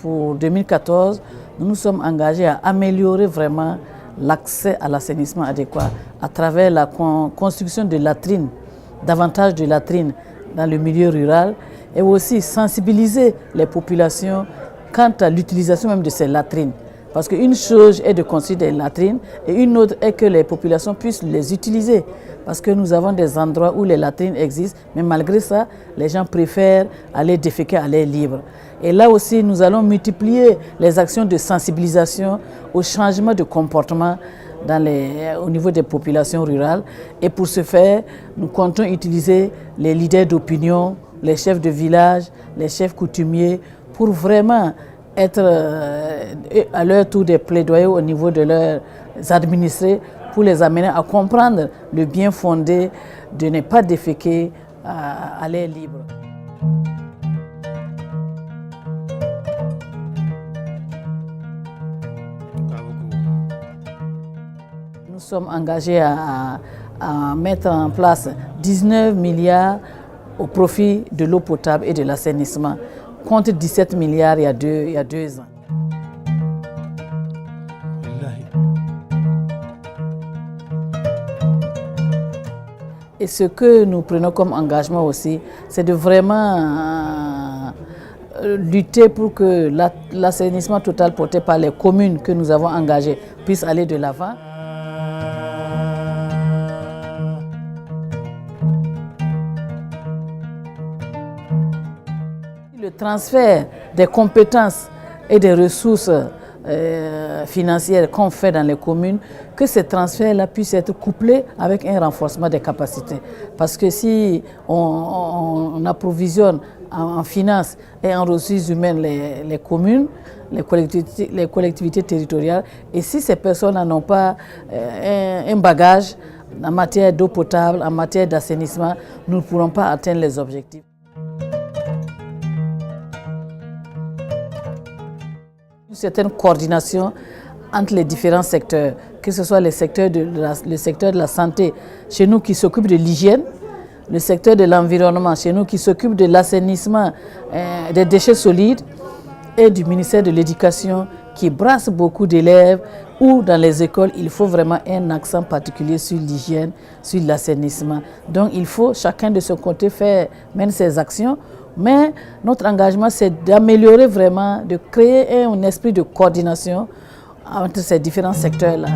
pour 2014, nous nous sommes engagés à améliorer vraiment l'accès à l'assainissement adéquat à travers la construction de latrines, davantage de latrines dans le milieu rural, et aussi sensibiliser les populations quant à l'utilisation même de ces latrines. Parce qu'une chose est de construire des latrines et une autre est que les populations puissent les utiliser. Parce que nous avons des endroits où les latrines existent, mais malgré ça, les gens préfèrent aller déféquer à l'air libre. Et là aussi, nous allons multiplier les actions de sensibilisation au changement de comportement au niveau des populations rurales. Et pour ce faire, nous comptons utiliser les leaders d'opinion, les chefs de village, les chefs coutumiers, pour vraiment être à leur tour des plaidoyers au niveau de leurs administrés pour les amener à comprendre le bien fondé de ne pas déféquer à l'air libre. Nous sommes engagés à mettre en place 19 milliards au profit de l'eau potable et de l'assainissement, contre 17 milliards il y a deux ans. Et ce que nous prenons comme engagement aussi, c'est de vraiment lutter pour que l'assainissement total porté par les communes que nous avons engagées puisse aller de l'avant. Le transfert des compétences et des ressources financières qu'on fait dans les communes, que ces transferts-là puissent être couplés avec un renforcement des capacités. Parce que si on approvisionne en finances et en ressources humaines les communes, les collectivités territoriales, et si ces personnes n'ont pas un bagage en matière d'eau potable, en matière d'assainissement, nous ne pourrons pas atteindre les objectifs. Une certaine coordination entre les différents secteurs, que ce soit le secteur de la santé, chez nous qui s'occupe de l'hygiène, le secteur de l'environnement, chez nous qui s'occupe de l'assainissement des déchets solides, et du ministère de l'Éducation qui brasse beaucoup d'élèves, où dans les écoles, il faut vraiment un accent particulier sur l'hygiène, sur l'assainissement. Donc il faut chacun de son côté mener ses actions. Mais notre engagement, c'est d'améliorer vraiment, de créer un esprit de coordination entre ces différents secteurs-là.